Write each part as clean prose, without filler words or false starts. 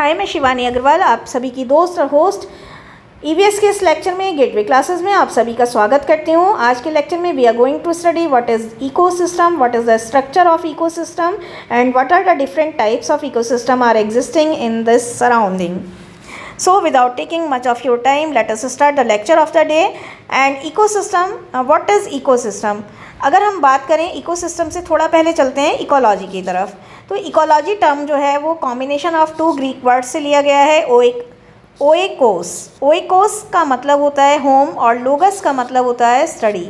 हाय, मैं शिवानी अग्रवाल आप सभी की दोस्त और होस्ट ईवीएस के इस लेक्चर में गेटवे क्लासेस में आप सभी का स्वागत करती हूँ। आज के लेक्चर में we are going to study what is ecosystem, what is the structure of ecosystem and what are the different types of ecosystem are existing in this surrounding. So without taking much of your time, let us start the lecture of the day. And ecosystem, what is ecosystem? अगर हम बात करें ecosystem से थोड़ा पहले चलते हैं ecology की तरफ. तो इकोलॉजी टर्म जो है वो combination of two Greek words से लिया गया है. ओएकोस. ओएकोस का मतलब होता है होम और लोगस का मतलब होता है स्टडी.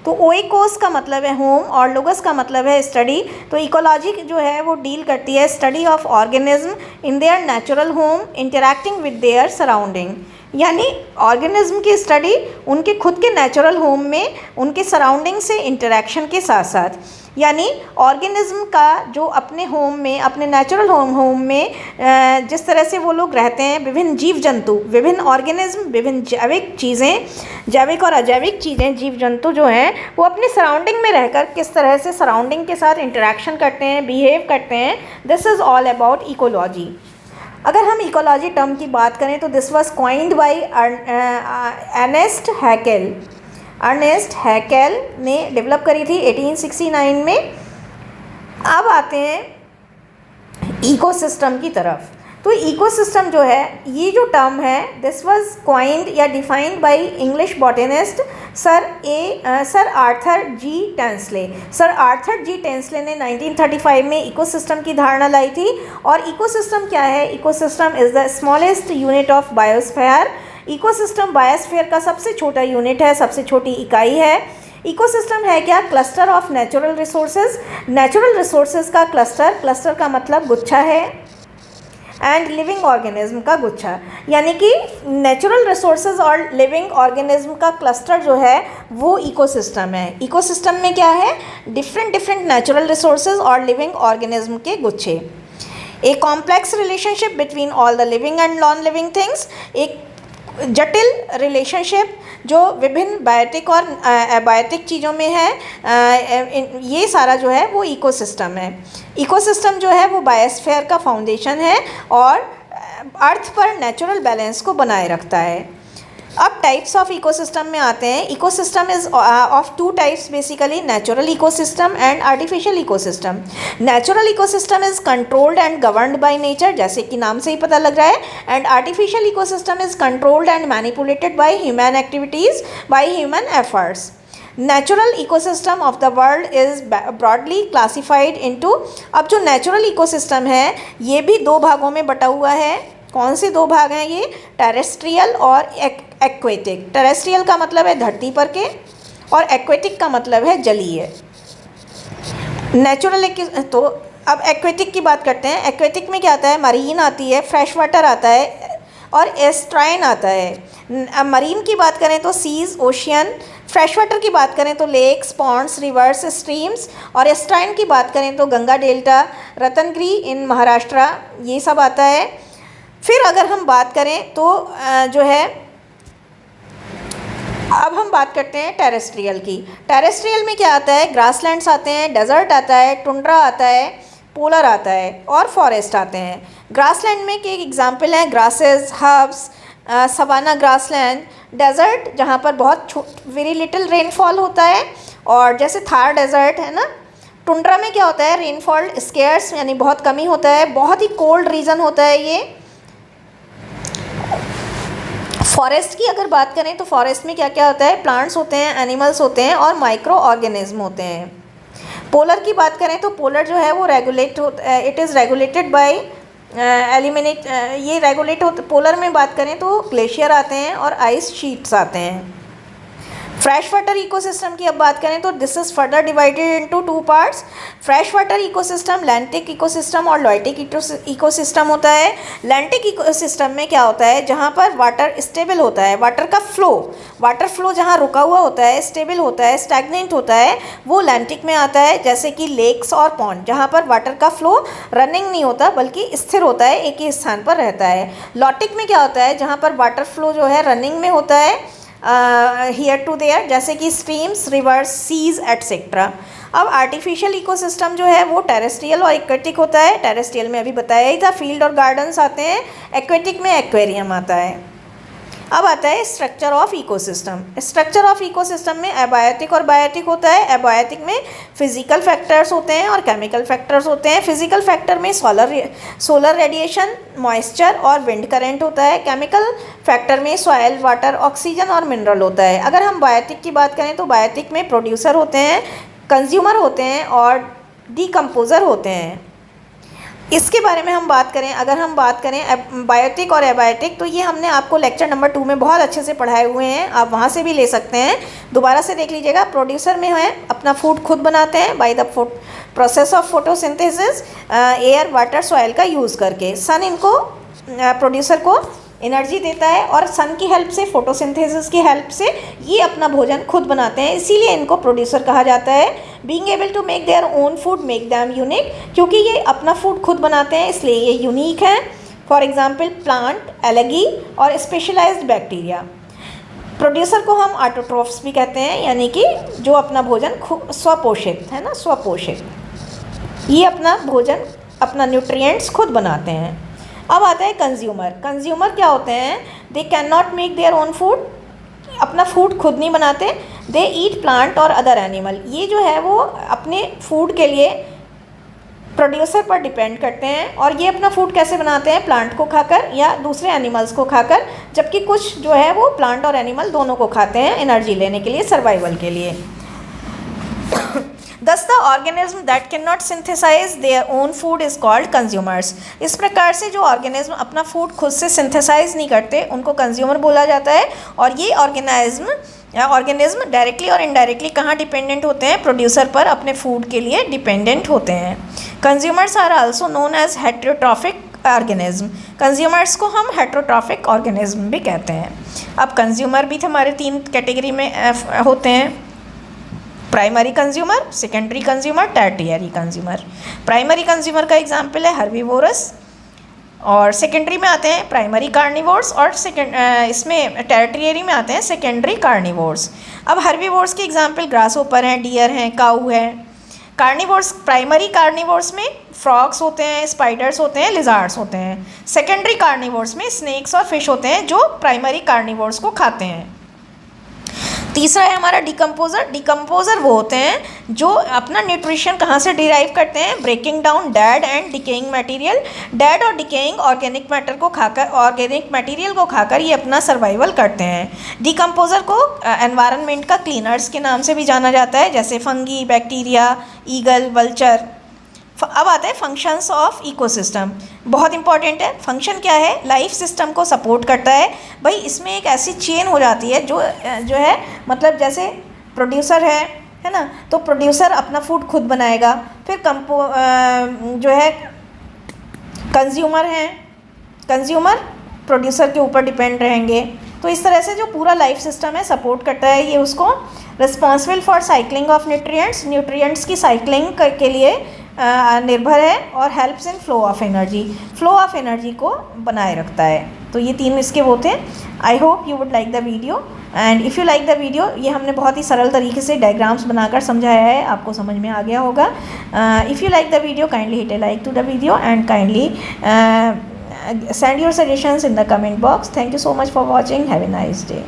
तो ओएकोस का मतलब है होम और लोगस का मतलब है स्टडी. तो इकोलॉजी जो है वो डील करती है study of organism in their natural home interacting with their surrounding. यानी ऑर्गेनिज्म की स्टडी उनके खुद के नेचुरल होम में उनके सराउंडिंग से इंटरैक्शन के साथ साथ, यानी ऑर्गेनिज्म का जो अपने होम में, अपने नेचुरल होम में जिस तरह से वो लोग रहते हैं, विभिन्न जीव जंतु, विभिन्न ऑर्गेनिज्म, विभिन्न जैविक चीज़ें, जैविक और अजैविक चीज़ें, जीव जंतु जो हैं वो अपने सराउंडिंग में रहकर किस तरह से सराउंडिंग के साथ इंटरैक्शन करते हैं, बिहेव करते हैं. This is all about ecology. अगर हम इकोलॉजी टर्म की बात करें तो this was coined by Ernest Haeckel. Ernest Haeckel ने डेवलप करी थी 1869 में. अब आते हैं इकोसिस्टम की तरफ. तो इकोसिस्टम जो है, ये जो टर्म है, दिस वाज कॉइन्ड या defined by English botanist sir Arthur G Tansley. Sir Arthur G Tansley ने 1935 में इकोसिस्टम की धारणा लाई थी. और इकोसिस्टम क्या है? Ecosystem is the smallest unit of biosphere. Ecosystem biosphere का सबसे छोटा यूनिट है, सबसे छोटी इकाई है. इकोसिस्टम है क्या? Cluster of natural resources. Natural resources का क्लस्टर, क्लस्टर का मतलब गुच्छा है, एंड लिविंग ऑर्गेनिज्म का गुच्छा. यानी कि नेचुरल रिसोर्सेज और लिविंग ऑर्गेनिज्म का क्लस्टर जो है वो इकोसिस्टम है. इकोसिस्टम में क्या है? डिफरेंट नेचुरल रिसोर्सेज और लिविंग ऑर्गेनिज्म के गुच्छे. A complex relationship between all the living and non living things. एक जटिल रिलेशनशिप जो विभिन्न बायोटिक और अबायोटिक चीज़ों में है, ये सारा जो है वो इकोसिस्टम है. इकोसिस्टम जो है वो बायोस्फीयर का फाउंडेशन है और अर्थ पर नेचुरल बैलेंस को बनाए रखता है. अब टाइप्स ऑफ इकोसिस्टम में आते हैं. Ecosystem is of two types basically, natural ecosystem and artificial ecosystem. Natural ecosystem is controlled and governed by nature, जैसे कि नाम से ही पता लग रहा है. And artificial ecosystem is controlled and manipulated by human activities, by human efforts. Natural ecosystem of the world is broadly classified into. अब जो नेचुरल इकोसिस्टम है ये भी दो भागों में बटा हुआ है. कौन से दो भाग हैं ये? टेरेस्ट्रियल और एक्वेटिक. टेरेस्ट्रियल का मतलब है धरती पर के और एक्वेटिक का मतलब है जलीय. नेचुरल तो अब एक्वेटिक की बात करते हैं. एक्वेटिक में क्या आता है? मरीन आती है, फ्रेश वाटर आता है और एस्ट्राइन आता है. अब मरीन की बात करें तो सीज, ओशियन. फ्रेश वाटर की बात करें तो लेक्स, पॉन्ड्स, रिवर्स, स्ट्रीम्स. और एस्ट्राइन की बात करें तो गंगा डेल्टा, रतनगिरी इन महाराष्ट्र, ये सब आता है. फिर अगर हम बात करें तो जो है, अब हम बात करते हैं टेरेस्ट्रियल की. टेरेस्ट्रियल में क्या आता है? ग्रासलैंड्स आते हैं, डेजर्ट आता है, टुंड्रा आता है, पोलर आता है और फॉरेस्ट आते हैं. ग्रासलैंड में के एग्जाम्पल हैं grasses, herbs, savanna grassland. Desert जहाँ पर बहुत वेरी लिटिल रेनफॉल होता है, और जैसे थार डेजर्ट है ना. टुंड्रा में क्या होता है? रेनफॉल स्केर्स, यानी बहुत कमी होता है, बहुत ही कोल्ड रीजन होता है ये. फॉरेस्ट की अगर बात करें तो फॉरेस्ट में क्या क्या होता है? प्लांट्स होते हैं, एनिमल्स होते हैं और माइक्रो ऑर्गेनिज्म होते हैं. पोलर की बात करें तो पोलर जो है वो रेगुलेट होता, it is regulated by eliminate, ये रेगुलेट होते. पोलर में बात करें तो ग्लेशियर आते हैं और आइस शीट्स आते हैं. फ्रेश वाटर इकोसिस्टम की अब बात करें तो this is further divided into two parts. Fresh water ecosystem lentic ecosystem और लॉयटिक इकोसिस्टम होता है. लैंटिक इकोसिस्टम में क्या होता है? जहाँ पर वाटर स्टेबल होता है, वाटर का फ्लो, वाटर फ्लो जहाँ रुका हुआ होता है, स्टेबल होता है, स्टैग्नेंट होता है, वो लैंटिक में आता है. जैसे कि लेक्स और पॉन्ड, जहाँ पर वाटर का फ्लो रनिंग नहीं होता बल्कि स्थिर होता है, एक ही स्थान पर रहता है. लॉटिक में क्या होता है? जहाँ पर वाटर फ्लो जो है रनिंग में होता है, हियर टू देयर, जैसे कि स्ट्रीम्स, रिवर्स, सीज एट्सेट्रा. अब आर्टिफिशियल इकोसिस्टम जो है वो टेरेस्ट्रियल और एक्वेटिक होता है। टेरेस्ट्रियल में अभी बताया ही था, फील्ड और गार्डन्स आते हैं। एक्वेटिक में एक्वेरियम आता है। अब आता है structure of ecosystem. Structure of ecosystem में एबायोटिक और बायोटिक होता है। एबायोटिक में फिजिकल फैक्टर्स होते हैं और केमिकल फैक्टर्स होते हैं। फिजिकल फैक्टर में सोलर रेडिएशन, मॉइस्चर और विंड करंट होता है। केमिकल फैक्टर में सॉइल, वाटर, ऑक्सीजन और मिनरल होता है। अगर हम बायोटिक की बात करें तो बायोटिक में प्रोड्यूसर होते हैं, कंज्यूमर होते हैं और डिकम्पोज़र होते हैं। इसके बारे में हम बात करें, अगर हम बात करें बायोटिक और एबायोटिक, तो ये हमने आपको लेक्चर नंबर 2 में बहुत अच्छे से पढ़ाए हुए हैं, आप वहाँ से भी ले सकते हैं, दोबारा से देख लीजिएगा। प्रोड्यूसर में है अपना फूड खुद बनाते हैं by the process of photosynthesis, air, water, soil का यूज़ करके। सन इनको प्रोड्यूसर को एनर्जी देता है और सन की हेल्प से, फोटोसिंथेसिस की हेल्प से ये अपना भोजन खुद बनाते हैं, इसीलिए इनको प्रोड्यूसर कहा जाता है। Being able to make their own food make them unique, क्योंकि ये अपना फूड खुद बनाते हैं इसलिए ये यूनिक है। फॉर एग्जांपल प्लांट, एलगी और स्पेशलाइज्ड बैक्टीरिया। प्रोड्यूसर को हम ऑटोट्रोफ्स भी कहते हैं, यानी कि जो अपना भोजन स्वपोषित है ना, स्वपोषित, ये अपना भोजन, अपना न्यूट्रिएंट्स खुद बनाते हैं। अब आता है कंज्यूमर। कंज्यूमर क्या होते हैं? They can not make their own food, अपना फूड खुद नहीं बनाते। दे ईट प्लांट और अदर एनिमल, ये जो है वो अपने फूड के लिए प्रोड्यूसर पर डिपेंड करते हैं। और ये अपना फूड कैसे बनाते हैं? प्लांट को खाकर या दूसरे एनिमल्स को खाकर, जबकि कुछ जो है वो प्लांट और एनिमल दोनों को खाते हैं एनर्जी लेने के लिए, सर्वाइवल के लिए। Thus the organism that cannot synthesize their own food is called consumers. इस प्रकार से जो ऑर्गेनिज्म अपना फूड खुद से सिंथेसाइज नहीं करते उनको कंज्यूमर बोला जाता है। और ये ऑर्गेनिज्म डायरेक्टली और इनडायरेक्टली कहाँ डिपेंडेंट होते हैं? प्रोड्यूसर पर अपने फूड के लिए डिपेंडेंट होते हैं। Consumers are also known as heterotrophic organism. Consumers को हम हेटेरोट्रॉफिक ऑर्गेनिज्म भी कहते हैं। अब कंज्यूमर भी हमारे 3 कैटेगरी में होते हैं, primary consumer, secondary consumer, tertiary consumer. Primary consumer का एग्जाम्पल है हर्बीवोरस, और सेकेंडरी में आते हैं प्राइमरी कार्निवोर्स, और इसमें टर्टियरी में आते हैं सेकेंडरी कार्निवोर्स। अब हर्बीवोर्स के एग्जाम्पल ग्रासहोपर हैं, डियर हैं, काऊ है। कार्निवोर्स, प्राइमरी कार्निवोर्स में फ्रॉग्स होते हैं, स्पाइडर्स होते हैं, लिजार्ड्स होते हैं। सेकेंडरी कार्निवोर्स में स्नेक्स और फिश होते हैं जो प्राइमरी कार्निवोर्स को खाते हैं। तीसरा है हमारा डिकम्पोज़र। डिकम्पोज़र वो होते हैं जो अपना न्यूट्रिशन कहाँ से डिराइव करते हैं? Breaking down dead and decaying material. Dead और डिकेइंग ऑर्गेनिक मैटर को खाकर, ऑर्गेनिक मटेरियल को खाकर ये अपना सर्वाइवल करते हैं। डिकम्पोज़र को एनवायरनमेंट का क्लीनर्स के नाम से भी जाना जाता है, जैसे फंगी, बैक्टीरिया, ईगल, वल्चर। अब आता है फंक्शंस ऑफ इकोसिस्टम, बहुत इंपॉर्टेंट है। फंक्शन क्या है? लाइफ सिस्टम को सपोर्ट करता है। भाई इसमें एक ऐसी चेन हो जाती है जो है, मतलब जैसे प्रोड्यूसर है ना, तो प्रोड्यूसर अपना फूड खुद बनाएगा, फिर जो है कंज्यूमर हैं, कंज्यूमर प्रोड्यूसर के ऊपर डिपेंड रहेंगे। तो इस तरह से जो पूरा लाइफ सिस्टम है सपोर्ट करता है ये उसको। Responsible for cycling of nutrients, nutrients की साइकिलिंग के लिए निर्भर है। और helps in flow of energy, flow of energy को बनाए रखता है। तो ये 3 इसके वो थे। I hope you would like the video, and if you like the video, ये हमने बहुत ही सरल तरीके से डायग्राम्स बनाकर समझाया है, आपको समझ में आ गया होगा। If you like the video, kindly hit a like to the video and kindly send your suggestions in the comment box. Thank you so much for watching. Have a nice day.